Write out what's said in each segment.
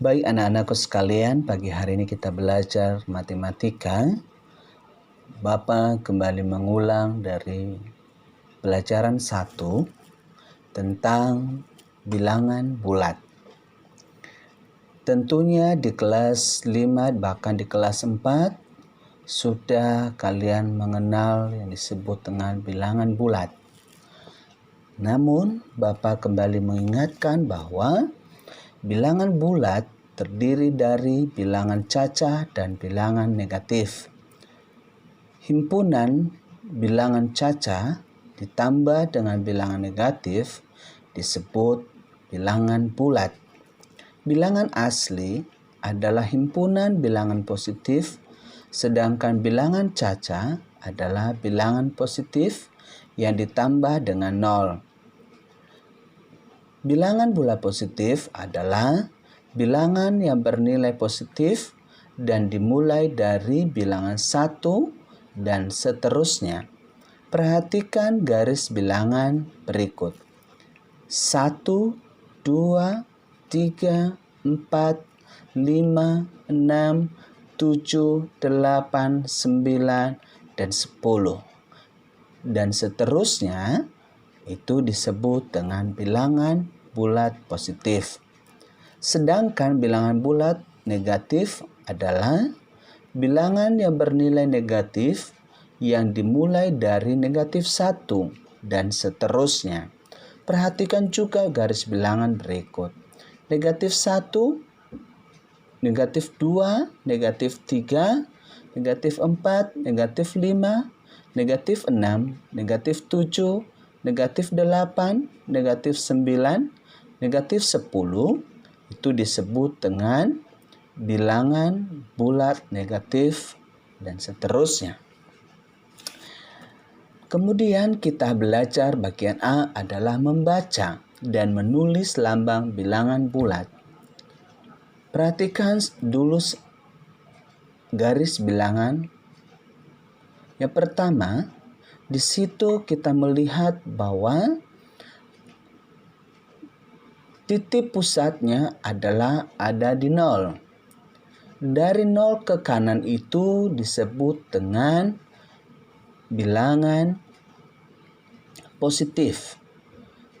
Baik anak-anakku sekalian, pagi hari ini kita belajar matematika. Bapak kembali mengulang dari pelajaran 1 tentang bilangan bulat. Tentunya di kelas 5 bahkan di kelas 4 sudah kalian mengenal yang disebut dengan bilangan bulat. Namun Bapak kembali mengingatkan bahwa bilangan bulat terdiri dari bilangan cacah dan bilangan negatif. Himpunan bilangan cacah ditambah dengan bilangan negatif disebut bilangan bulat. Bilangan asli adalah himpunan bilangan positif, sedangkan bilangan cacah adalah bilangan positif yang ditambah dengan 0. Bilangan bulat positif adalah bilangan yang bernilai positif dan dimulai dari bilangan 1 dan seterusnya. Perhatikan garis bilangan berikut. 1, 2, 3, 4, 5, 6, 7, 8, 9, dan 10. Dan seterusnya itu disebut dengan bilangan bulat positif. Sedangkan bilangan bulat negatif adalah bilangan yang bernilai negatif yang dimulai dari negatif 1 dan seterusnya. Perhatikan juga garis bilangan berikut. Negatif 1, negatif 2, negatif 3, negatif 4, negatif 5, negatif 6, negatif 7, negatif 8, negatif 9, negatif 10 itu disebut dengan bilangan bulat negatif dan seterusnya. Kemudian kita belajar bagian A adalah membaca dan menulis lambang bilangan bulat. Perhatikan dulu garis bilangan. Yang pertama, di situ kita melihat bahwa titik pusatnya adalah ada di 0. Dari 0 ke kanan itu disebut dengan bilangan positif.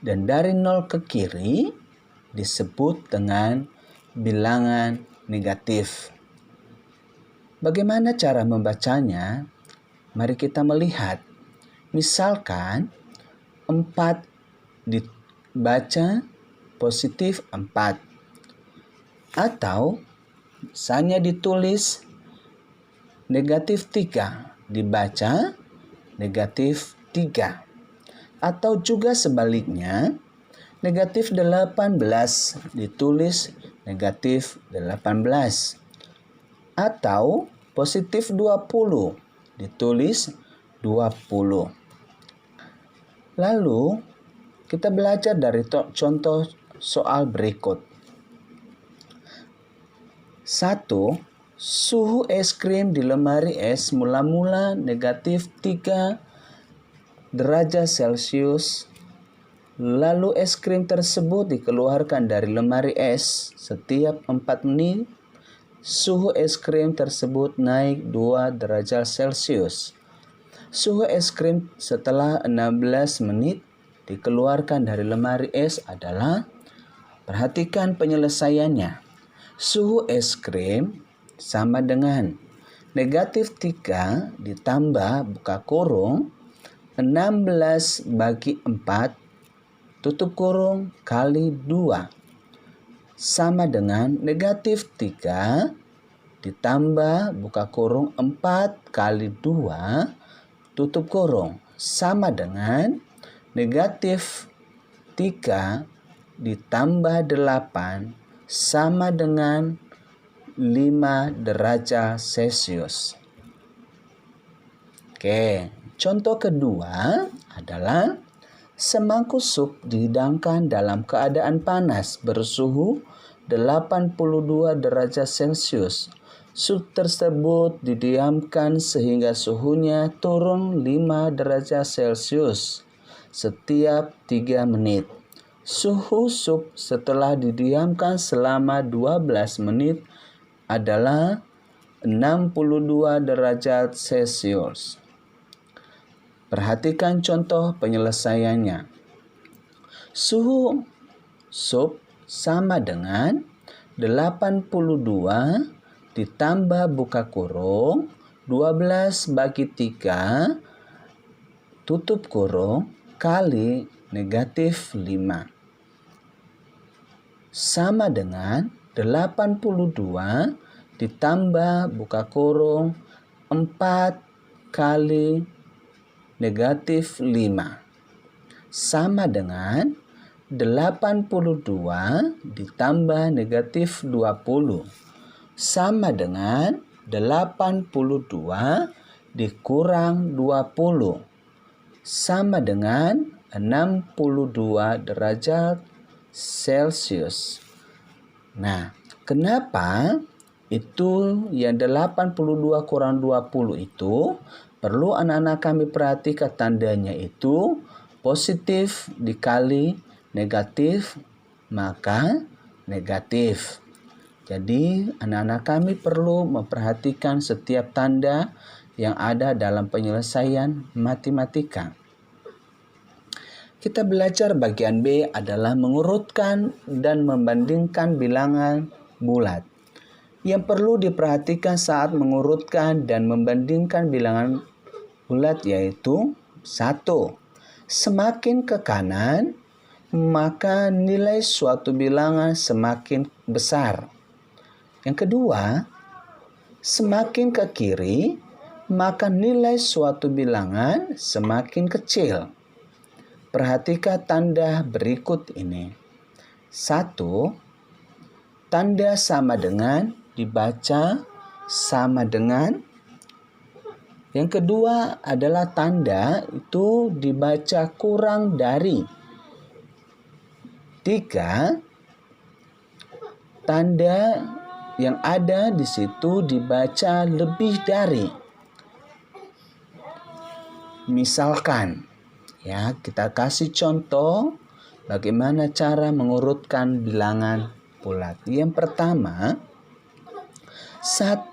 Dan dari 0 ke kiri disebut dengan bilangan negatif. Bagaimana cara membacanya? Mari kita melihat. Misalkan 4 dibaca positif 4. Atau misalnya ditulis negatif 3 dibaca negatif 3. Atau juga sebaliknya negatif 18 ditulis negatif 18. Atau positif 20 ditulis 20. Lalu kita belajar dari contoh soal berikut. 1. Suhu es krim di lemari es mula-mula negatif 3 derajat Celcius. Lalu es krim tersebut dikeluarkan dari lemari es setiap 4 menit. Suhu es krim tersebut naik 2 derajat Celcius. Suhu es krim setelah 16 menit dikeluarkan dari lemari es adalah, perhatikan penyelesaiannya. Suhu es krim sama dengan negatif 3 ditambah buka kurung 16 bagi 4 tutup kurung kali 2 sama dengan negatif 3 ditambah buka kurung 4 kali 2 tutup kurung sama dengan negatif 3 ditambah 8 sama dengan 5 derajat Celcius. Oke, contoh kedua adalah semangkuk sup dihidangkan dalam keadaan panas bersuhu 82 derajat Celcius. Sup tersebut didiamkan sehingga suhunya turun 5 derajat Celcius setiap 3 menit. Suhu sup setelah didiamkan selama 12 menit adalah 62 derajat Celcius. Perhatikan contoh penyelesaiannya. Suhu sup sama dengan 82 ditambah buka kurung 12 bagi 3 tutup kurung kali negatif 5 sama dengan 82 ditambah buka kurung 4 kali negatif 5 sama dengan 82 ditambah negatif 20 sama dengan 82 dikurang 20 sama dengan 62 derajat Celcius. Nah, kenapa itu yang 82 kurang 20 itu perlu anak-anak kami perhatikan tandanya itu positif dikali negatif maka negatif. Jadi anak-anak kami perlu memperhatikan setiap tanda yang ada dalam penyelesaian matematika. Kita belajar bagian B adalah mengurutkan dan membandingkan bilangan bulat. Yang perlu diperhatikan saat mengurutkan dan membandingkan bilangan bulat yaitu 1. Semakin ke kanan, maka nilai suatu bilangan semakin besar. Yang kedua, semakin ke kiri, maka nilai suatu bilangan semakin kecil. Perhatikan tanda berikut ini. 1. Tanda sama dengan dibaca sama dengan. Yang kedua adalah tanda itu dibaca kurang dari. 3. Tanda yang ada di situ dibaca lebih dari. Misalkan, ya, kita kasih contoh bagaimana cara mengurutkan bilangan bulat. Yang pertama, 1,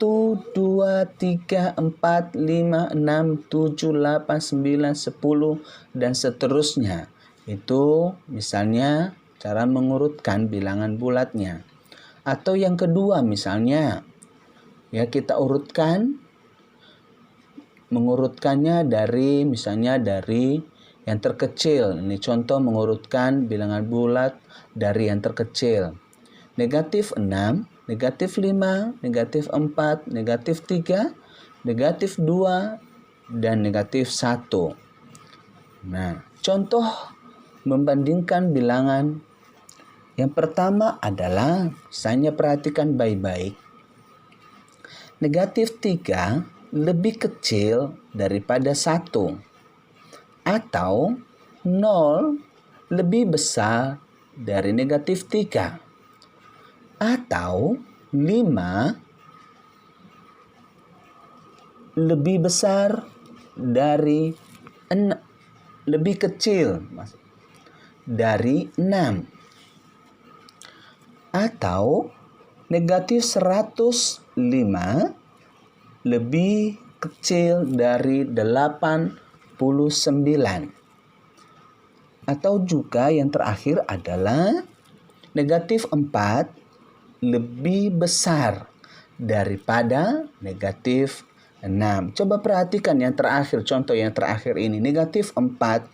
2, 3, 4, 5, 6, 7, 8, 9, 10, dan seterusnya. Itu misalnya cara mengurutkan bilangan bulatnya. Atau yang kedua misalnya, ya kita mengurutkannya dari misalnya dari yang terkecil. Ini contoh mengurutkan bilangan bulat dari yang terkecil. Negatif 6, negatif 5, negatif 4, negatif 3, negatif 2, dan negatif 1. Nah, contoh membandingkan bilangan yang pertama adalah, misalnya perhatikan baik-baik. Negatif 3 lebih kecil daripada 1. Atau 0 lebih besar dari negatif 3. Atau 5 lebih besar dari lebih kecil dari 6. Atau negatif 105 lebih kecil dari 89. Atau juga yang terakhir adalah negatif 4 lebih besar daripada negatif 6. Coba perhatikan yang terakhir, contoh yang terakhir ini. Negatif 4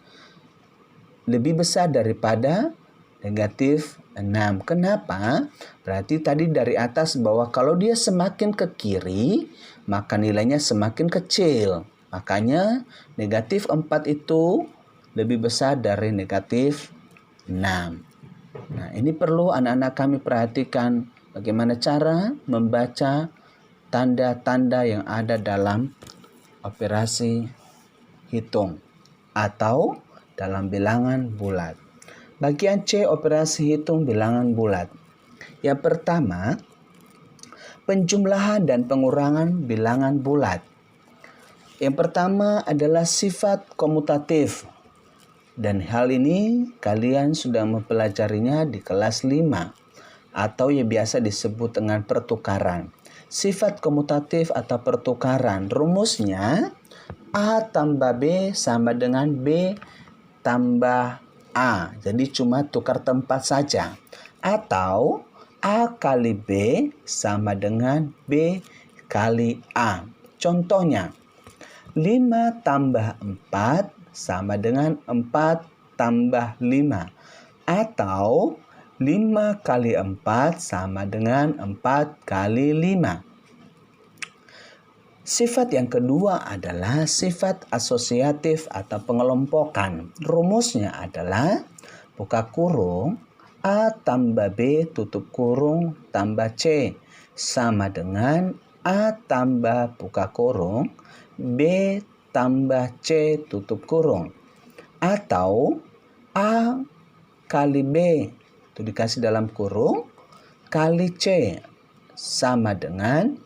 lebih besar daripada negatif 6. Kenapa? Berarti tadi dari atas bahwa kalau dia semakin ke kiri, maka nilainya semakin kecil. Makanya negatif 4 itu lebih besar dari negatif 6. Nah, ini perlu anak-anak kami perhatikan bagaimana cara membaca tanda-tanda yang ada dalam operasi hitung atau dalam bilangan bulat. Bagian C, operasi hitung bilangan bulat. Yang pertama, penjumlahan dan pengurangan bilangan bulat. Yang pertama adalah sifat komutatif. Dan hal ini kalian sudah mempelajarinya di kelas 5 atau yang biasa disebut dengan pertukaran. Sifat komutatif atau pertukaran, rumusnya A tambah B sama dengan B tambah A. Jadi cuma tukar tempat saja. Atau A kali B sama dengan B kali A. Contohnya, 5 tambah 4 sama dengan 4 tambah 5. Atau 5 kali 4 sama dengan 4 kali 5. Sifat yang kedua adalah sifat asosiatif atau pengelompokan. Rumusnya adalah buka kurung A tambah B tutup kurung tambah C sama dengan A tambah buka kurung B tambah C tutup kurung. Atau A kali B itu dikasih dalam kurung kali C sama dengan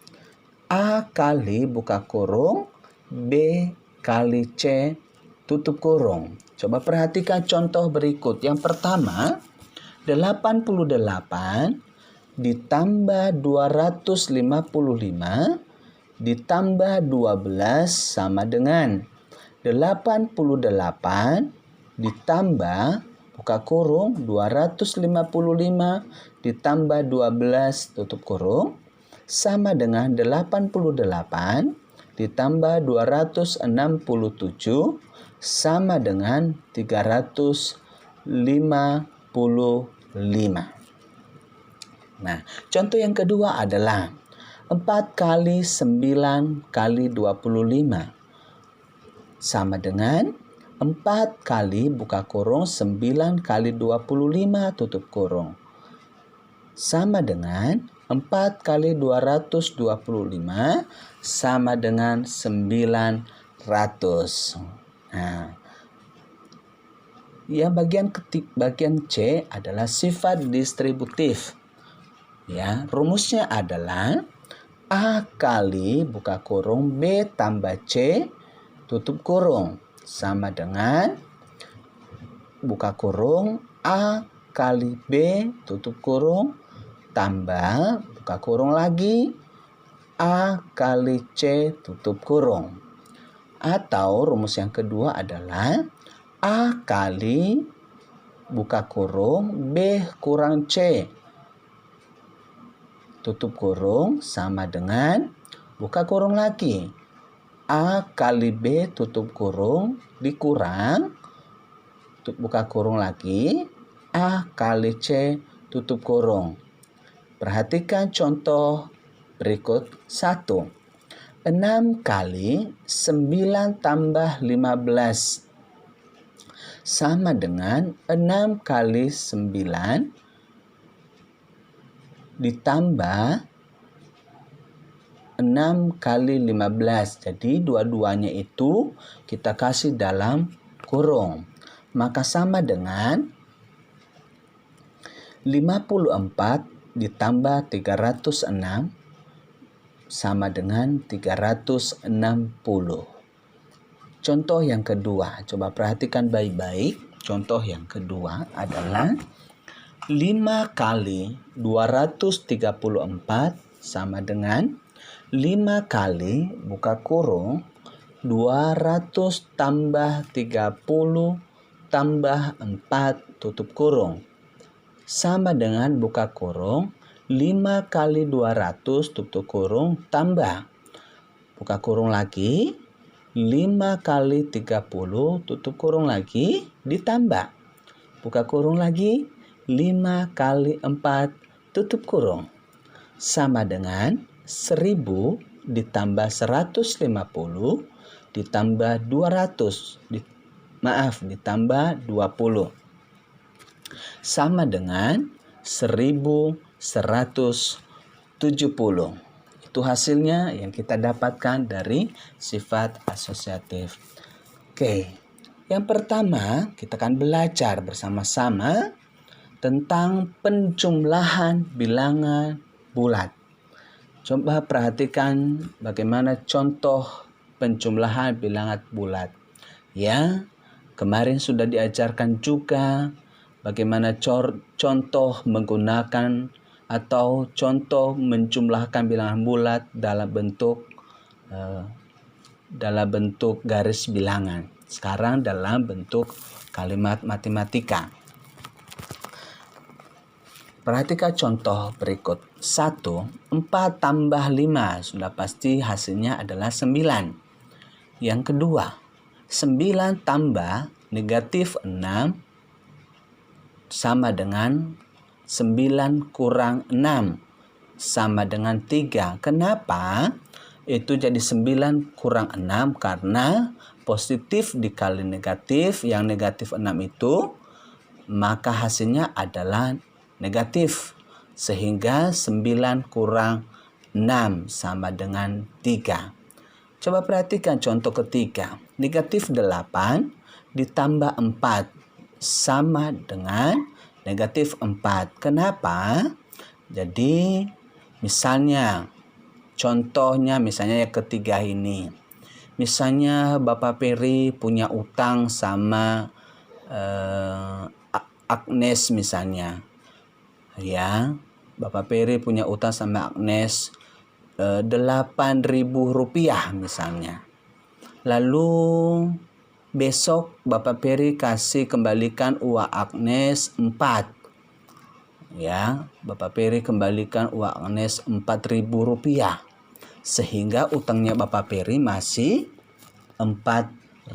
A kali buka kurung B kali C tutup kurung. Coba perhatikan contoh berikut. Yang pertama, 88 ditambah 255 ditambah 12 sama dengan 88 ditambah buka kurung 255 ditambah 12 tutup kurung sama dengan 88 ditambah 267 sama dengan 355. Nah, contoh yang kedua adalah 4 kali 9 kali 25 sama dengan 4 kali buka kurung 9 kali 25 tutup kurung sama dengan 4 kali 225 sama dengan 900. Nah, ya bagian C adalah sifat distributif. Ya, rumusnya adalah A kali buka kurung B tambah C tutup kurung sama dengan buka kurung A kali B tutup kurung tambah buka kurung lagi A kali C tutup kurung. Atau rumus yang kedua adalah A kali buka kurung B kurang C tutup kurung sama dengan buka kurung lagi A kali B tutup kurung dikurang buka kurung lagi A kali C tutup kurung. Perhatikan contoh berikut 1. 6 kali 9 tambah 15 sama dengan 6 kali 9 ditambah 6 kali 15. Jadi dua-duanya itu kita kasih dalam kurung. Maka sama dengan 54 ditambah 306 sama dengan 360. Contoh yang kedua, coba perhatikan baik-baik. Contoh yang kedua adalah 5 kali 234 sama dengan 5 kali buka kurung 200 tambah 30 tambah 4 tutup kurung sama dengan buka kurung 5 kali 200 tutup kurung tambah buka kurung lagi 5 kali 30 tutup kurung lagi ditambah buka kurung lagi 5 kali 4 tutup kurung sama dengan 1000 ditambah 150 ditambah ditambah 20 sama dengan 1170. Itu hasilnya yang kita dapatkan dari sifat asosiatif. Oke, yang pertama kita akan belajar bersama-sama tentang penjumlahan bilangan bulat. Coba perhatikan bagaimana contoh penjumlahan bilangan bulat. Ya, Kemarin sudah diajarkan juga bagaimana contoh menggunakan atau contoh menjumlahkan bilangan bulat dalam bentuk garis bilangan. Sekarang dalam bentuk kalimat matematika. Perhatikan contoh berikut. 1. 4 tambah 5. Sudah pasti hasilnya adalah 9. Yang kedua, 9 tambah negatif 6 sama dengan 9 kurang 6 sama dengan 3. Kenapa? Itu jadi 9 kurang 6 karena positif dikali negatif, yang negatif 6 itu, maka hasilnya adalah negatif. Sehingga 9 kurang 6 sama dengan 3. Coba perhatikan contoh ketiga. Negatif 8 ditambah 4 sama dengan negatif 4. Kenapa? Jadi misalnya, contohnya misalnya yang ketiga ini. Misalnya Bapak Peri punya utang sama Agnes misalnya. Ya, Bapak Peri punya utang sama Agnes 8.000 rupiah misalnya. Lalu besok Bapak Peri kasih kembalikan uang Agnes 4. Ya, Bapak Peri kembalikan uang Agnes 4.000 rupiah. Sehingga utangnya Bapak Peri masih 4.000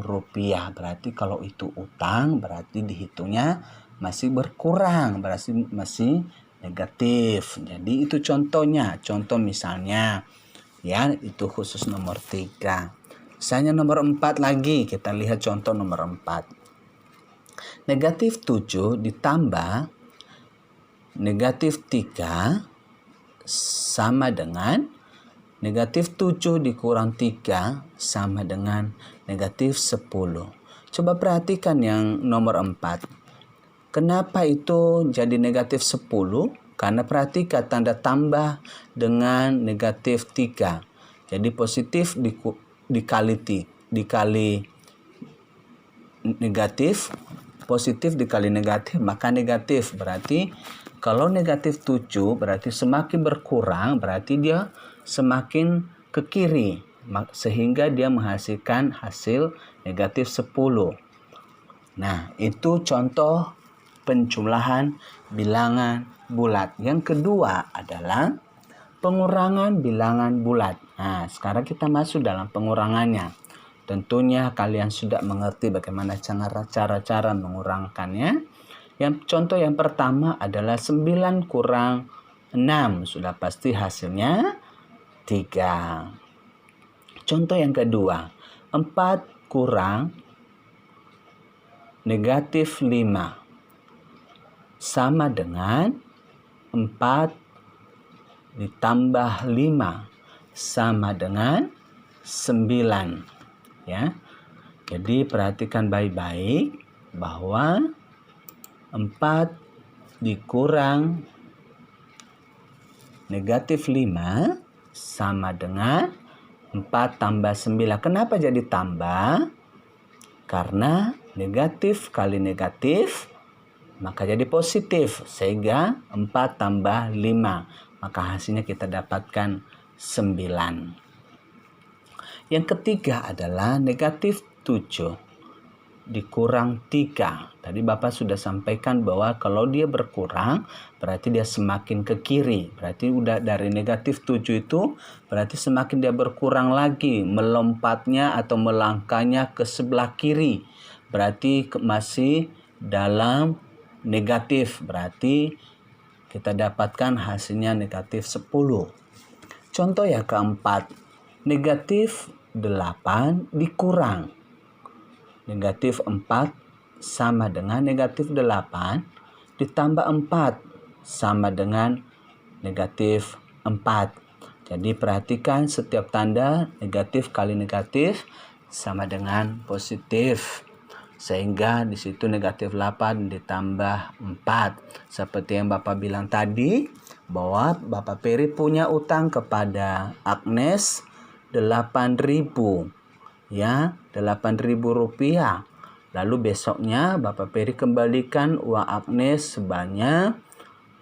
rupiah. Berarti kalau itu utang, berarti dihitungnya masih berkurang, berarti masih negatif. Jadi itu contohnya. Contoh misalnya, ya, itu khusus nomor 3. Misalnya nomor 4 lagi, kita lihat contoh nomor 4. Negatif 7 ditambah negatif 3 sama dengan negatif 7 dikurang 3 sama dengan negatif 10. Coba perhatikan yang nomor 4. Kenapa itu jadi negatif 10? Karena perhatikan tanda tambah dengan negatif 3. Jadi positif dikali negatif, positif dikali negatif, maka negatif. Berarti kalau negatif 7 berarti semakin berkurang, berarti dia semakin ke kiri. Sehingga dia menghasilkan hasil negatif 10. Nah, itu contoh penjumlahan bilangan bulat. Yang kedua adalah pengurangan bilangan bulat. Nah, sekarang kita masuk dalam pengurangannya. Tentunya kalian sudah mengerti bagaimana cara-cara mengurangkannya. Contoh yang pertama adalah 9 kurang 6. Sudah pasti hasilnya 3. Contoh yang kedua, 4 kurang negatif 5 sama dengan 4 ditambah 5 sama dengan 9. Ya. Jadi perhatikan baik-baik bahwa 4 dikurang negatif 5 sama dengan 4 tambah 9. Kenapa jadi tambah? Karena negatif kali negatif maka jadi positif, sehingga 4 tambah 5, maka hasilnya kita dapatkan 9. Yang ketiga adalah negatif 7 dikurang 3. Tadi Bapak sudah sampaikan bahwa kalau dia berkurang berarti dia semakin ke kiri. Berarti udah dari negatif 7 itu berarti semakin dia berkurang lagi, melompatnya atau melangkahnya ke sebelah kiri. Berarti masih dalam negatif, berarti kita dapatkan hasilnya negatif 10. Contoh yang keempat, negatif 8 dikurang negatif 4 sama dengan negatif 8 ditambah 4 sama dengan negatif 4. Jadi perhatikan setiap tanda negatif kali negatif sama dengan positif. Sehingga di situ negatif 8 ditambah 4. Seperti yang Bapak bilang tadi, bahwa Bapak Peri punya utang kepada Agnes 8.000. Ya, 8.000 rupiah. Lalu besoknya Bapak Peri kembalikan uang Agnes sebanyak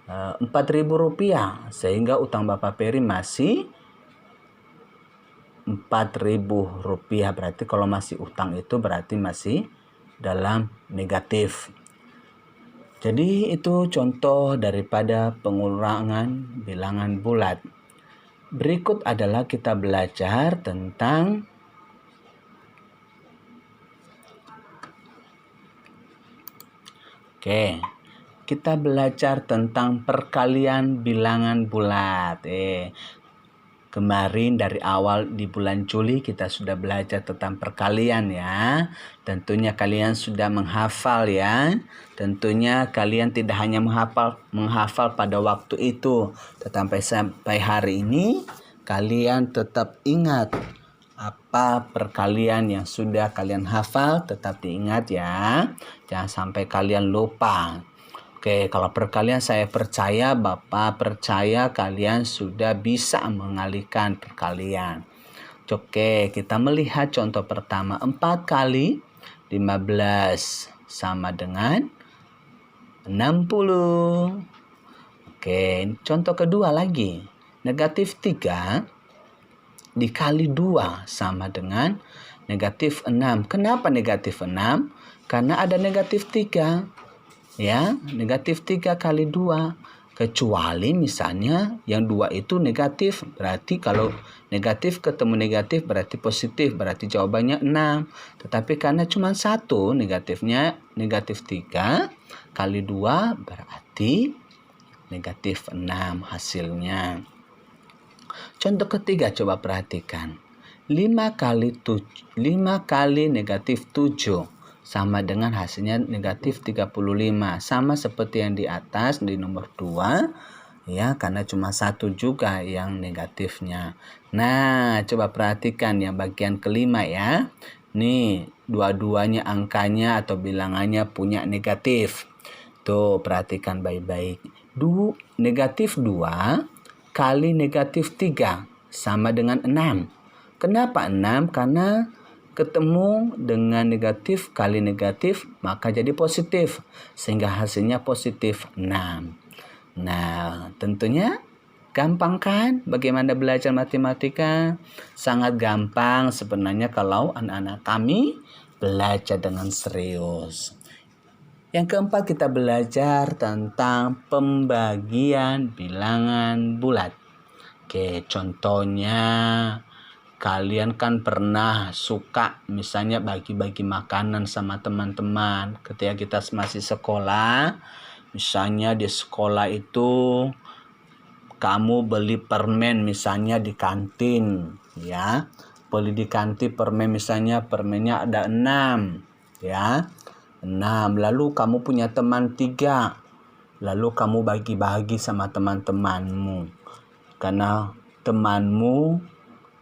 Rp4.000, sehingga utang Bapak Peri masih Rp4.000. Berarti kalau masih utang itu berarti masih dalam negatif. Jadi itu contoh daripada pengurangan bilangan bulat. Berikut adalah kita belajar tentang kita belajar tentang perkalian bilangan bulat. Kemarin dari awal di bulan Juli kita sudah belajar tentang perkalian ya. Tentunya kalian sudah menghafal ya. Tentunya kalian tidak hanya menghafal pada waktu itu, tetapi sampai hari ini kalian tetap ingat apa perkalian yang sudah kalian hafal, tetap diingat ya. Jangan sampai kalian lupa. Kalau perkalian saya percaya, Bapak percaya kalian sudah bisa mengalihkan perkalian. Kita melihat contoh pertama. 4 kali 15 sama dengan 60. Contoh kedua lagi. Negatif 3 dikali 2 sama dengan negatif 6. Kenapa negatif 6? Karena ada negatif 3. Ya, negatif 3 kali 2. Kecuali misalnya yang 2 itu negatif. Berarti kalau negatif ketemu negatif berarti positif. Berarti jawabannya 6. Tetapi karena cuma 1 negatifnya, negatif 3 kali 2 berarti negatif 6 hasilnya. Contoh ketiga, coba perhatikan. 5 kali negatif 7 sama dengan hasilnya negatif 35. Sama seperti yang di atas di nomor 2 ya, karena cuma 1 juga yang negatifnya. Nah, coba perhatikan yang bagian kelima ya. Nih, dua-duanya angkanya atau bilangannya punya negatif. Tuh, perhatikan baik-baik. Negatif 2 kali negatif 3 sama dengan 6. Kenapa 6? Karena ketemu dengan negatif kali negatif maka jadi positif, sehingga hasilnya positif 6. Nah, tentunya gampang kan bagaimana belajar matematika? Sangat gampang sebenarnya kalau anak-anak kami belajar dengan serius. Yang keempat, kita belajar tentang pembagian bilangan bulat. Contohnya kalian kan pernah suka misalnya bagi-bagi makanan sama teman-teman ketika kita masih sekolah. Misalnya di sekolah itu kamu beli permen misalnya di kantin ya. Beli di kantin permen misalnya permennya ada 6 ya. 6. Lalu kamu punya teman 3. Lalu kamu bagi-bagi sama teman-temanmu. Karena temanmu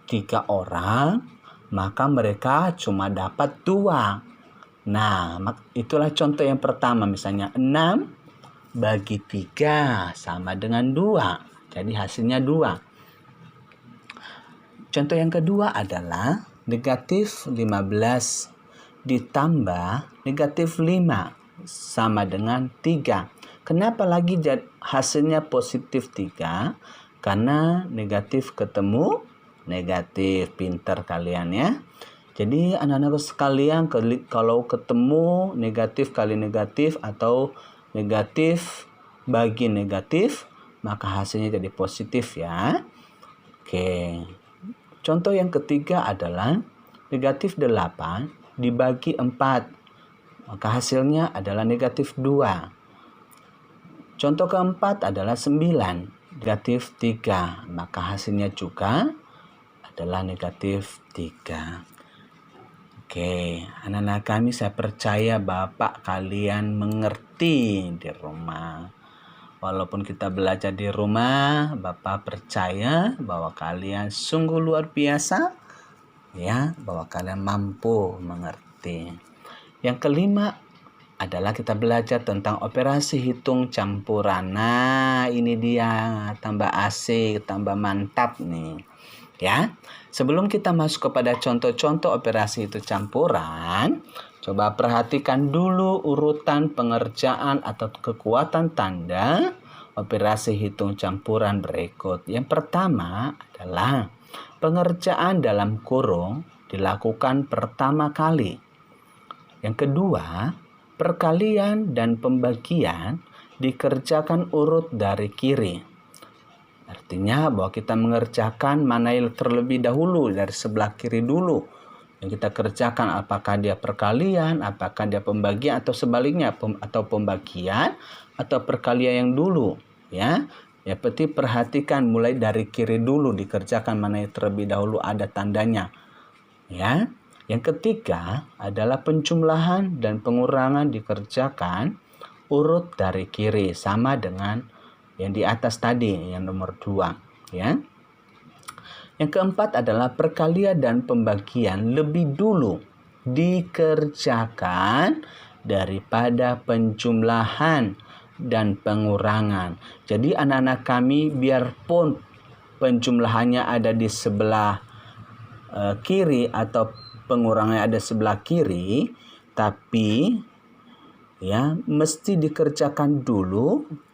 3 orang, maka mereka cuma dapat 2. Nah, itulah contoh yang pertama. Misalnya 6 bagi 3 sama dengan 2. Jadi hasilnya 2. Contoh yang kedua adalah negatif 15 ditambah negatif 5 sama dengan 3. Kenapa lagi hasilnya positif 3? Karena negatif ketemu negatif. Pinter kalian ya. Jadi anak-anak sekalian, kalau ketemu negatif kali negatif atau negatif bagi negatif, maka hasilnya jadi positif ya. Contoh yang ketiga adalah negatif 8 dibagi 4, maka hasilnya adalah negatif 2. Contoh keempat adalah 9 negatif 3, maka hasilnya juga adalah negatif 3. Anak-anak kami, saya percaya Bapak kalian mengerti di rumah. Walaupun kita belajar di rumah, Bapak percaya bahwa kalian sungguh luar biasa ya, bahwa kalian mampu mengerti. Yang kelima adalah kita belajar tentang operasi hitung campuran. Nah, ini dia, tambah asik, tambah mantap nih. Ya, sebelum kita masuk kepada contoh-contoh operasi hitung campuran, Coba perhatikan dulu urutan pengerjaan atau kekuatan tanda operasi hitung campuran berikut. Yang pertama adalah pengerjaan dalam kurung dilakukan pertama kali. Yang kedua, perkalian dan pembagian dikerjakan urut dari kiri. Artinya bahwa kita mengerjakan mana yang terlebih dahulu, dari sebelah kiri dulu. Yang kita kerjakan apakah dia perkalian, apakah dia pembagian, atau sebaliknya atau pembagian atau perkalian yang dulu, ya. Ya, berarti perhatikan mulai dari kiri dulu dikerjakan mana yang terlebih dahulu ada tandanya, ya. Yang ketiga adalah penjumlahan dan pengurangan dikerjakan urut dari kiri, sama dengan yang di atas tadi, yang nomor 2, ya. Yang keempat adalah perkalian dan pembagian lebih dulu dikerjakan daripada penjumlahan dan pengurangan. Jadi anak-anak kami biarpun penjumlahannya ada di sebelah kiri atau pengurangannya ada sebelah kiri, tapi ya mesti dikerjakan dulu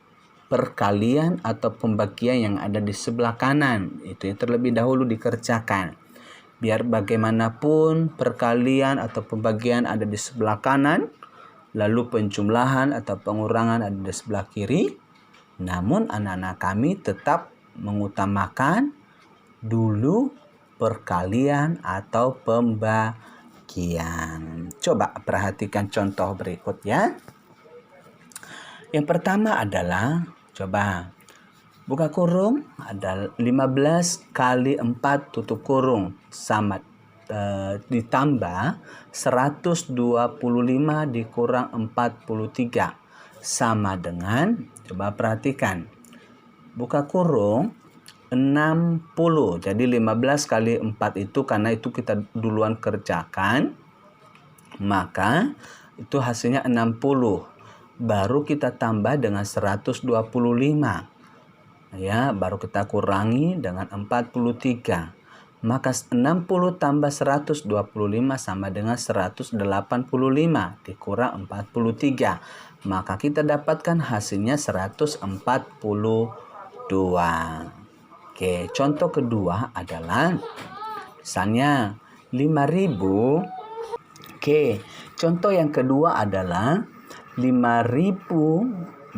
perkalian atau pembagian yang ada di sebelah kanan. Itu yang terlebih dahulu dikerjakan. Biar bagaimanapun perkalian atau pembagian ada di sebelah kanan, lalu penjumlahan atau pengurangan ada di sebelah kiri, namun anak-anak kami tetap mengutamakan dulu perkalian atau pembagian. Coba perhatikan contoh berikut ya. Yang pertama adalah, coba buka kurung, ada 15 kali 4 tutup kurung sama ditambah 125 dikurang 43 sama dengan, coba perhatikan, buka kurung 60. Jadi 15 kali 4 itu karena itu kita duluan kerjakan, maka itu hasilnya 60. Baru kita tambah dengan 125. Ya, baru kita kurangi dengan 43. Maka 60 tambah 125 sama dengan 185 dikurang 43. Maka kita dapatkan hasilnya 142. Oke, contoh kedua adalah misalnya 5.000. Oke, contoh yang kedua adalah 5.216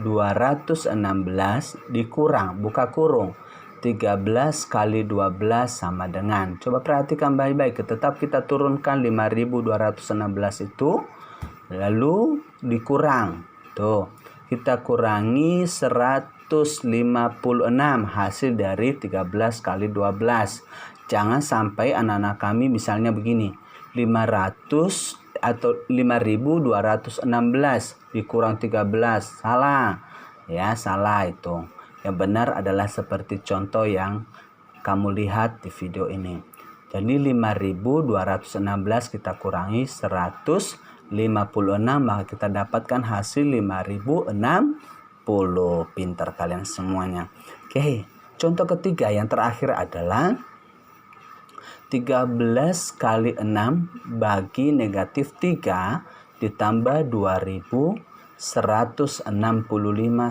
dikurang, buka kurung, 13 kali 12 sama dengan, coba perhatikan baik-baik, tetap kita turunkan 5.216 itu, lalu dikurang, tuh, kita kurangi 156 hasil dari 13 kali 12. Jangan sampai anak-anak kami misalnya begini, 500 atau 5.216 dikurang 13, salah ya, salah itu. Yang benar adalah seperti contoh yang kamu lihat di video ini. Jadi 5.216 kita kurangi 156, maka kita dapatkan hasil 5.060. Pintar kalian semuanya. Oke, contoh ketiga yang terakhir adalah 13 kali 6 bagi negatif 3 ditambah 2.165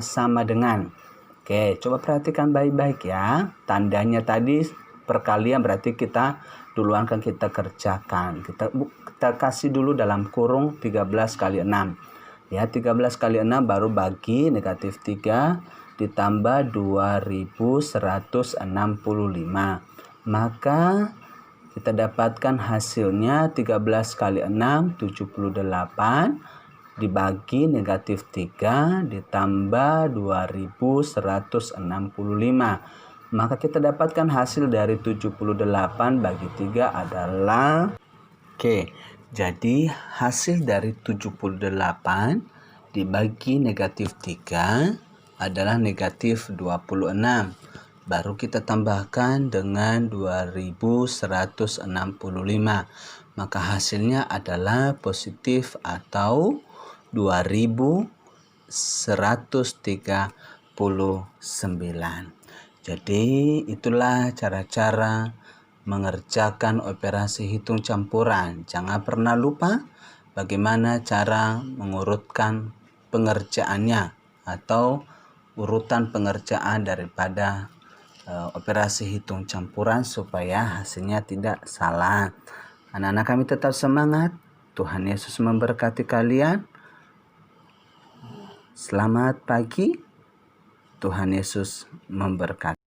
sama dengan. Oke, coba perhatikan baik-baik ya. Tandanya tadi perkalian berarti kita duluan kan kita kerjakan. Kita kasih dulu dalam kurung 13 kali 6. Ya, 13 kali 6 baru bagi negatif 3 ditambah 2.165. Maka kita dapatkan hasilnya 13 kali 6, 78 dibagi negatif 3 ditambah 2.165. Maka kita dapatkan hasil dari 78 bagi 3 adalah, oke, jadi hasil dari 78 dibagi negatif 3 adalah negatif 26. Baru kita tambahkan dengan 2.165. Maka hasilnya adalah positif atau 2.139. Jadi itulah cara-cara mengerjakan operasi hitung campuran. Jangan pernah lupa bagaimana cara mengurutkan pengerjaannya atau urutan pengerjaan daripada operasi hitung campuran supaya hasilnya tidak salah. Anak-anak kami tetap semangat. Tuhan Yesus memberkati kalian. Selamat pagi. Tuhan Yesus memberkati.